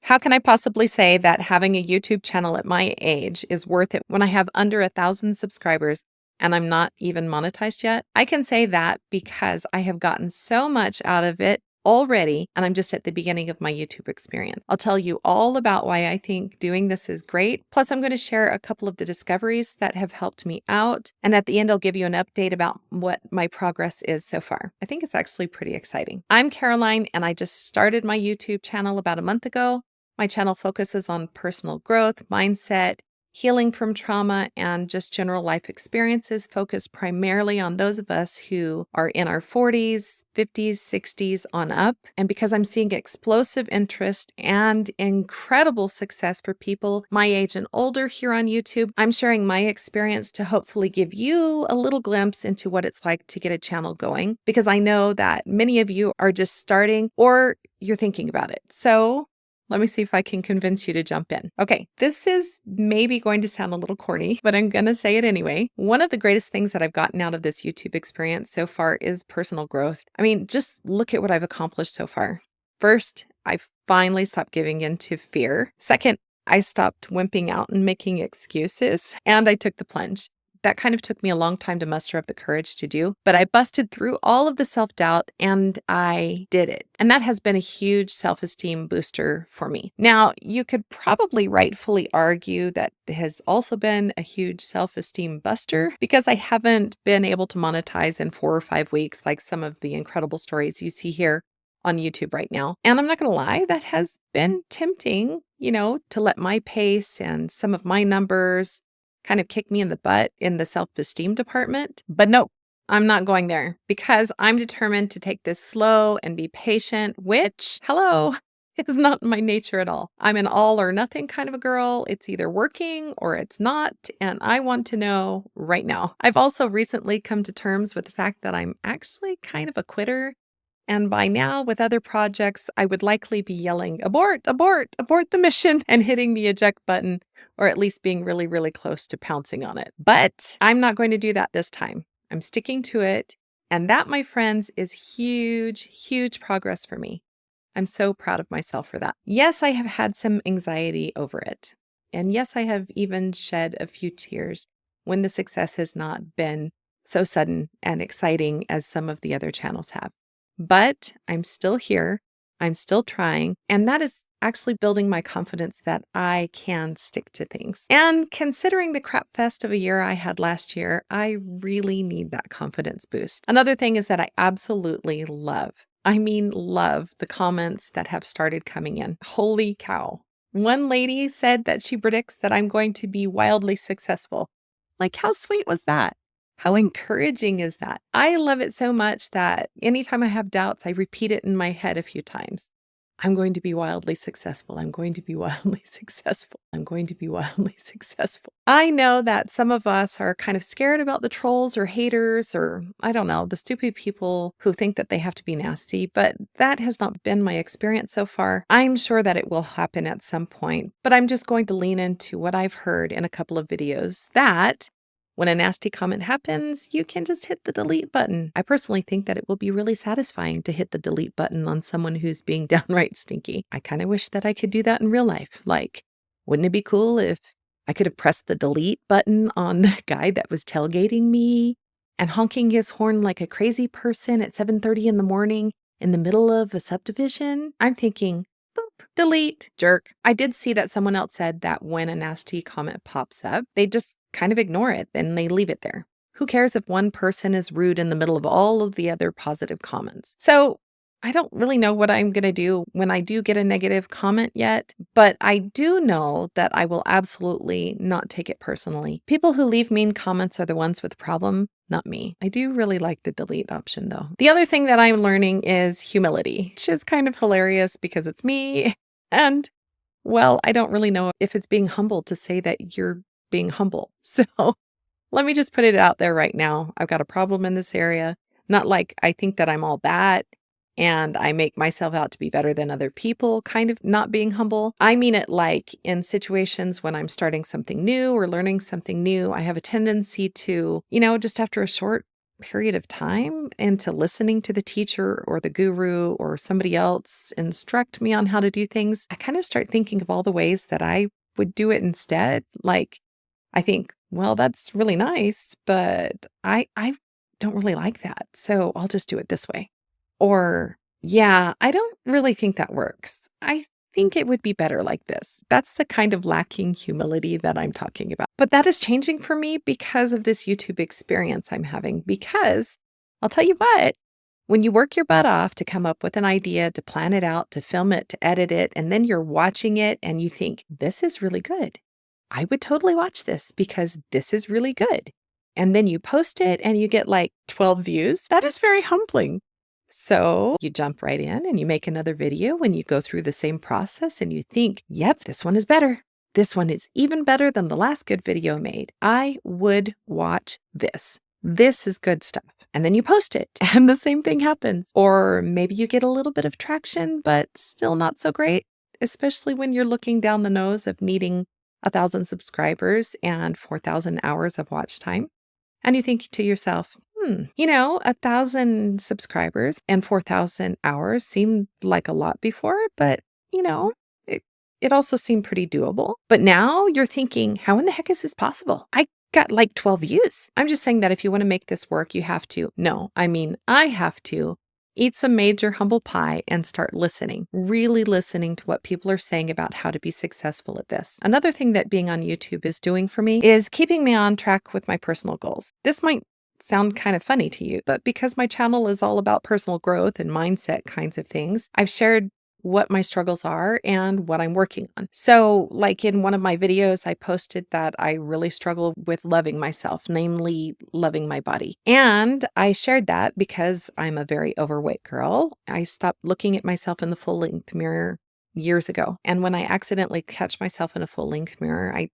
How can I possibly say that having a YouTube channel at my age is worth it when I have under 1,000 subscribers and I'm not even monetized yet? I can say that because I have gotten so much out of it already, and I'm just at the beginning of my YouTube experience. I'll tell you all about why I think doing this is great. Plus, I'm going to share a couple of the discoveries that have helped me out. And at the end, I'll give you an update about what my progress is so far. I think it's actually pretty exciting. I'm Caroline, and I just started my YouTube channel about a month ago. My channel focuses on personal growth, mindset, healing from trauma, and just general life experiences, focused primarily on those of us who are in our 40s, 50s, 60s on up. And because I'm seeing explosive interest and incredible success for people my age and older here on YouTube, I'm sharing my experience to hopefully give you a little glimpse into what it's like to get a channel going, because I know that many of you are just starting or you're thinking about it. So let me see if I can convince you to jump in. Okay, this is maybe going to sound a little corny, but I'm going to say it anyway. One of the greatest things that I've gotten out of this YouTube experience so far is personal growth. I mean, just look at what I've accomplished so far. First, I finally stopped giving in to fear. Second, I stopped wimping out and making excuses, and I took the plunge. That kind of took me a long time to muster up the courage to do, but I busted through all of the self-doubt and I did it. And that has been a huge self-esteem booster for me. Now, you could probably rightfully argue that has also been a huge self-esteem buster because I haven't been able to monetize in 4 or 5 weeks like some of the incredible stories you see here on YouTube right now. And I'm not going to lie, that has been tempting, to let my pace and some of my numbers kind of kick me in the butt in the self-esteem department. But nope, I'm not going there because I'm determined to take this slow and be patient, which, hello, is not my nature at all. I'm an all or nothing kind of a girl. It's either working or it's not, and I want to know right now. I've also recently come to terms with the fact that I'm actually kind of a quitter. And by now, with other projects, I would likely be yelling, abort, abort, abort the mission, and hitting the eject button, or at least being really, really close to pouncing on it. But I'm not going to do that this time. I'm sticking to it. And that, my friends, is huge, huge progress for me. I'm so proud of myself for that. Yes, I have had some anxiety over it. And yes, I have even shed a few tears when the success has not been so sudden and exciting as some of the other channels have. But I'm still here, I'm still trying, and that is actually building my confidence that I can stick to things. And considering the crap fest of a year I had last year, I really need that confidence boost. Another thing is that I absolutely love the comments that have started coming in. Holy cow. One lady said that she predicts that I'm going to be wildly successful. Like, how sweet was that? How encouraging is that? I love it so much that anytime I have doubts, I repeat it in my head a few times. I'm going to be wildly successful. I'm going to be wildly successful. I'm going to be wildly successful. I know that some of us are kind of scared about the trolls or haters or, I don't know, the stupid people who think that they have to be nasty, but that has not been my experience so far. I'm sure that it will happen at some point, but I'm just going to lean into what I've heard in a couple of videos that when a nasty comment happens, you can just hit the delete button. I personally think that it will be really satisfying to hit the delete button on someone who's being downright stinky. I kind of wish that I could do that in real life. Like, wouldn't it be cool if I could have pressed the delete button on the guy that was tailgating me and honking his horn like a crazy person at 7:30 in the morning in the middle of a subdivision? I'm thinking, boop, delete, jerk. I did see that someone else said that when a nasty comment pops up, they just kind of ignore it and they leave it there. Who cares if one person is rude in the middle of all of the other positive comments? So I don't really know what I'm going to do when I do get a negative comment yet, but I do know that I will absolutely not take it personally. People who leave mean comments are the ones with the problem, not me. I do really like the delete option though. The other thing that I'm learning is humility, which is kind of hilarious because it's me. And well, I don't really know if it's being humble to say that you're being humble. So let me just put it out there right now. I've got a problem in this area. Not like I think that I'm all that and I make myself out to be better than other people, kind of not being humble. I mean it like in situations when I'm starting something new or learning something new, I have a tendency to, just after a short period of time into listening to the teacher or the guru or somebody else instruct me on how to do things, I kind of start thinking of all the ways that I would do it instead. Like, I think, well, that's really nice, but I don't really like that. So I'll just do it this way. Or, yeah, I don't really think that works. I think it would be better like this. That's the kind of lacking humility that I'm talking about. But that is changing for me because of this YouTube experience I'm having. Because I'll tell you what, when you work your butt off to come up with an idea, to plan it out, to film it, to edit it, and then you're watching it and you think, this is really good. I would totally watch this because this is really good. And then you post it and you get like 12 views. That is very humbling. So you jump right in and you make another video when you go through the same process and you think, yep, this one is better. This one is even better than the last good video I made. I would watch this. This is good stuff. And then you post it and the same thing happens. Or maybe you get a little bit of traction, but still not so great, especially when you're looking down the nose of needing 1,000 subscribers and 4,000 hours of watch time. And you think to yourself, 1,000 subscribers and 4,000 hours seemed like a lot before, but, it also seemed pretty doable. But now you're thinking, how in the heck is this possible? I got like 12 views. I'm just saying that if you want to make this work, you have to. No, I mean, I have to eat some major humble pie and start listening, really listening to what people are saying about how to be successful at this. Another thing that being on YouTube is doing for me is keeping me on track with my personal goals. This might sound kind of funny to you, but because my channel is all about personal growth and mindset kinds of things, I've shared what my struggles are and what I'm working on. So, like in one of my videos, I posted that I really struggle with loving myself, namely loving my body. And I shared that because I'm a very overweight girl. I stopped looking at myself in the full-length mirror years ago. And when I accidentally catch myself in a full-length mirror, I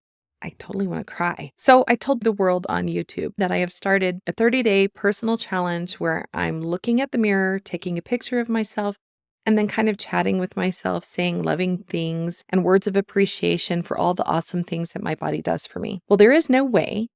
totally want to cry. So I told the world on YouTube that I have started a 30-day personal challenge where I'm looking at the mirror, taking a picture of myself, and then kind of chatting with myself, saying loving things and words of appreciation for all the awesome things that my body does for me. Well, there is no way,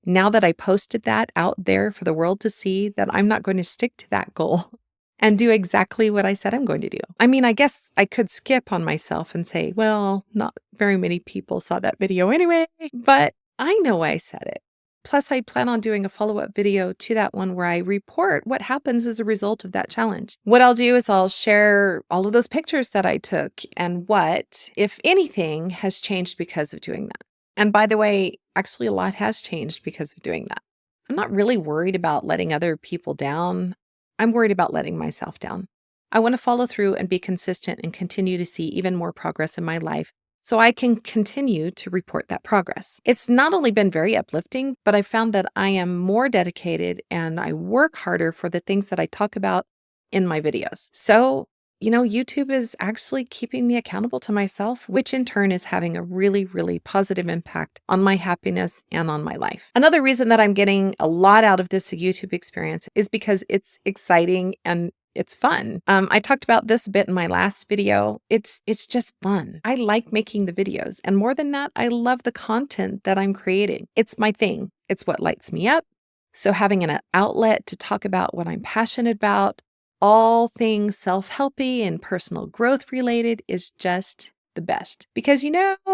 now that I posted that out there for the world to see, that I'm not going to stick to that goal and do exactly what I said I'm going to do. I mean, I guess I could skip on myself and say, well, not very many people saw that video anyway, but I know why I said it. Plus, I plan on doing a follow-up video to that one where I report what happens as a result of that challenge. What I'll do is I'll share all of those pictures that I took and what, if anything, has changed because of doing that. And by the way, actually a lot has changed because of doing that. I'm not really worried about letting other people down. I'm worried about letting myself down. I want to follow through and be consistent and continue to see even more progress in my life so I can continue to report that progress. It's not only been very uplifting, but I found that I am more dedicated and I work harder for the things that I talk about in my videos. So, YouTube is actually keeping me accountable to myself, which in turn is having a really, really positive impact on my happiness and on my life. Another reason that I'm getting a lot out of this YouTube experience is because it's exciting and it's fun. I talked about this a bit in my last video. It's just fun. I like making the videos. And more than that, I love the content that I'm creating. It's my thing. It's what lights me up. So having an outlet to talk about what I'm passionate about, all things self-helpy and personal growth related, is just the best. Because,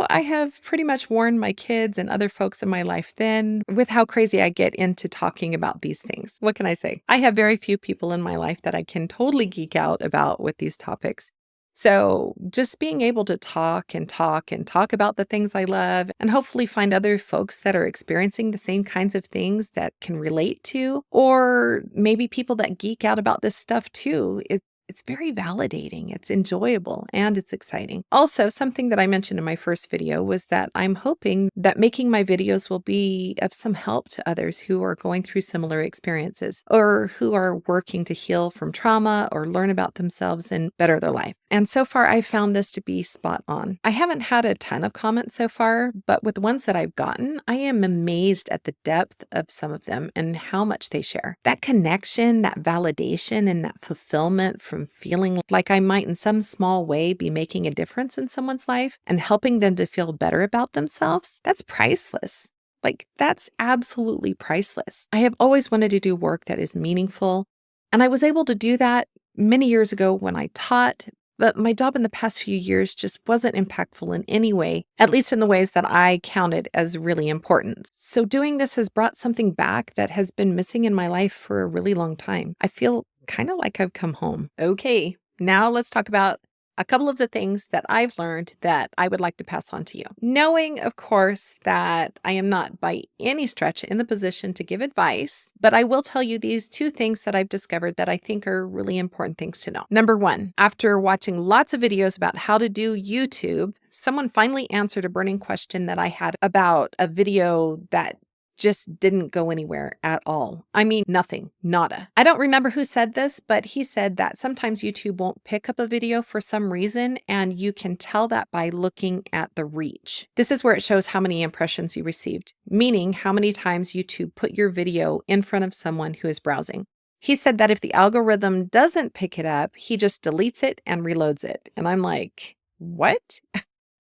I have pretty much warned my kids and other folks in my life thin with how crazy I get into talking about these things. What can I say? I have very few people in my life that I can totally geek out about with these topics. So just being able to talk and talk and talk about the things I love and hopefully find other folks that are experiencing the same kinds of things that can relate to, or maybe people that geek out about this stuff too, it's very validating, it's enjoyable, and it's exciting. Also, something that I mentioned in my first video was that I'm hoping that making my videos will be of some help to others who are going through similar experiences or who are working to heal from trauma or learn about themselves and better their life. And so far, I've found this to be spot on. I haven't had a ton of comments so far, but with the ones that I've gotten, I am amazed at the depth of some of them and how much they share. That connection, that validation, and that fulfillment from feeling like I might in some small way be making a difference in someone's life and helping them to feel better about themselves, that's priceless. Like, that's absolutely priceless. I have always wanted to do work that is meaningful, and I was able to do that many years ago when I taught, but my job in the past few years just wasn't impactful in any way, at least in the ways that I counted as really important. So doing this has brought something back that has been missing in my life for a really long time. I feel kind of like I've come home. Okay, now let's talk about a couple of the things that I've learned that I would like to pass on to you. Knowing, of course, that I am not by any stretch in the position to give advice, but I will tell you these two things that I've discovered that I think are really important things to know. Number one, after watching lots of videos about how to do YouTube, someone finally answered a burning question that I had about a video that just didn't go anywhere at all. I mean, nothing, nada. I don't remember who said this, but he said that sometimes YouTube won't pick up a video for some reason, and you can tell that by looking at the reach. This is where it shows how many impressions you received, meaning how many times YouTube put your video in front of someone who is browsing. He said that if the algorithm doesn't pick it up, he just deletes it and reloads it. And I'm like, what?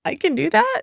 I can do that?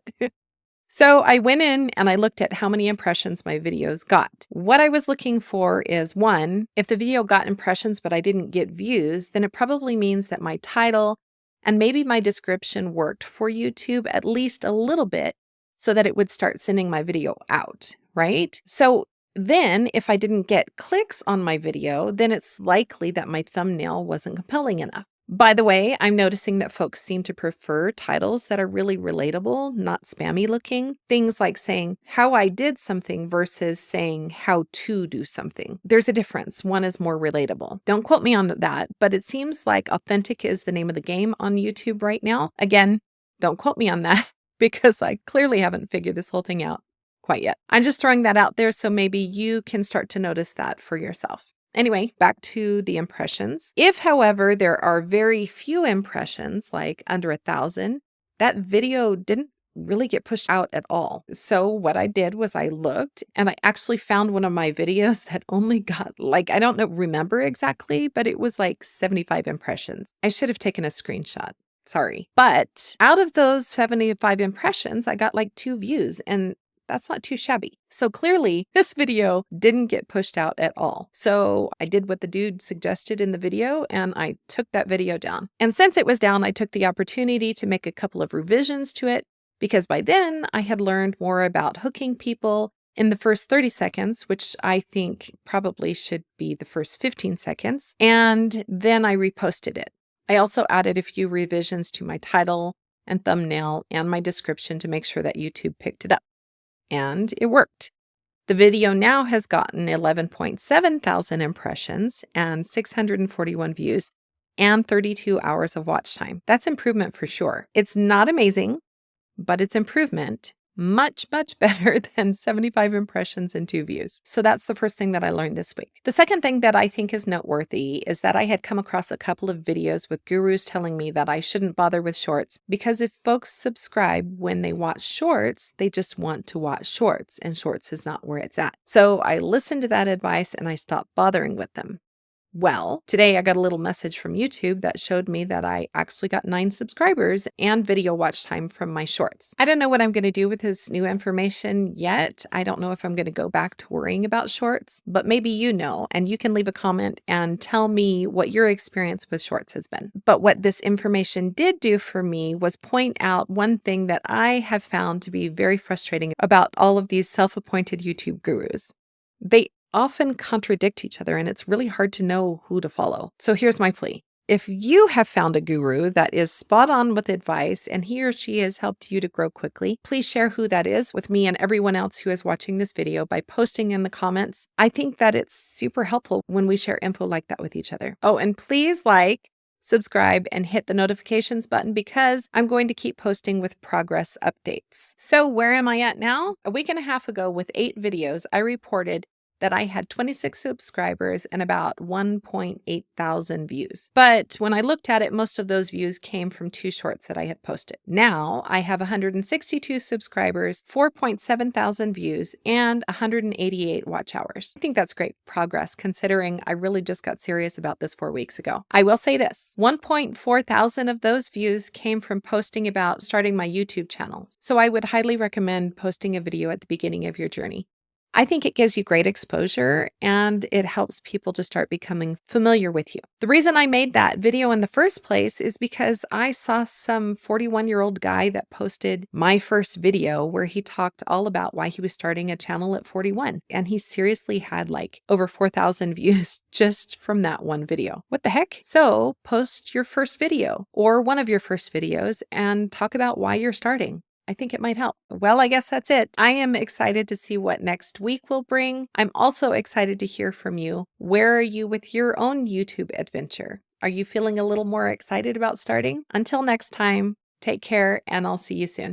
So I went in and I looked at how many impressions my videos got. What I was looking for is, one, if the video got impressions but I didn't get views, then it probably means that my title and maybe my description worked for YouTube at least a little bit so that it would start sending my video out, right? So then if I didn't get clicks on my video, then it's likely that my thumbnail wasn't compelling enough. By the way, I'm noticing that folks seem to prefer titles that are really relatable, not spammy looking. Things like saying how I did something versus saying how to do something. There's a difference. One is more relatable. Don't quote me on that, but it seems like authentic is the name of the game on YouTube right now. Again, don't quote me on that because I clearly haven't figured this whole thing out quite yet. I'm just throwing that out there so maybe you can start to notice that for yourself. Anyway, back to the impressions. If, however, there are very few impressions, like under 1,000, that video didn't really get pushed out at all. So what I did was I looked and I actually found one of my videos that only got I don't remember exactly, but it was like 75 impressions. I should have taken a screenshot. Sorry. But out of those 75 impressions, I got like 2 views, and that's not too shabby. So clearly this video didn't get pushed out at all. So I did what the dude suggested in the video and I took that video down. And since it was down, I took the opportunity to make a couple of revisions to it because by then I had learned more about hooking people in the first 30 seconds, which I think probably should be the first 15 seconds. And then I reposted it. I also added a few revisions to my title and thumbnail and my description to make sure that YouTube picked it up. And it worked. The video now has gotten 11.7 thousand impressions and 641 views and 32 hours of watch time. That's improvement for sure. It's not amazing, but it's improvement. Much, much better than 75 impressions and 2 views. So that's the first thing that I learned this week. The second thing that I think is noteworthy is that I had come across a couple of videos with gurus telling me that I shouldn't bother with shorts because if folks subscribe when they watch shorts, they just want to watch shorts, and shorts is not where it's at. So I listened to that advice and I stopped bothering with them. Well, today I got a little message from YouTube that showed me that I actually got 9 subscribers and video watch time from my shorts. I don't know what I'm going to do with this new information yet. I don't know if I'm going to go back to worrying about shorts, but maybe you know, and you can leave a comment and tell me what your experience with shorts has been. But what this information did do for me was point out one thing that I have found to be very frustrating about all of these self-appointed YouTube gurus. They often contradict each other, and it's really hard to know who to follow. So here's my plea. If you have found a guru that is spot on with advice and he or she has helped you to grow quickly, please share who that is with me and everyone else who is watching this video by posting in the comments. I think that it's super helpful when we share info like that with each other. Oh, and please subscribe, and hit the notifications button because I'm going to keep posting with progress updates. So where am I at now? A week and a half ago with 8 videos, I reported that I had 26 subscribers and about 1.8 thousand views. But when I looked at it, most of those views came from 2 shorts that I had posted. Now I have 162 subscribers, 4.7 thousand views, and 188 watch hours. I think that's great progress considering I really just got serious about this 4 weeks ago. I will say this, 1.4 thousand of those views came from posting about starting my YouTube channel. So I would highly recommend posting a video at the beginning of your journey. I think it gives you great exposure and it helps people to start becoming familiar with you. The reason I made that video in the first place is because I saw some 41-year-old guy that posted my first video where he talked all about why he was starting a channel at 41. And he seriously had like over 4,000 views just from that one video. What the heck? So post your first video or one of your first videos and talk about why you're starting. I think it might help. Well, I guess that's it. I am excited to see what next week will bring. I'm also excited to hear from you. Where are you with your own YouTube adventure? Are you feeling a little more excited about starting? Until next time, take care and I'll see you soon.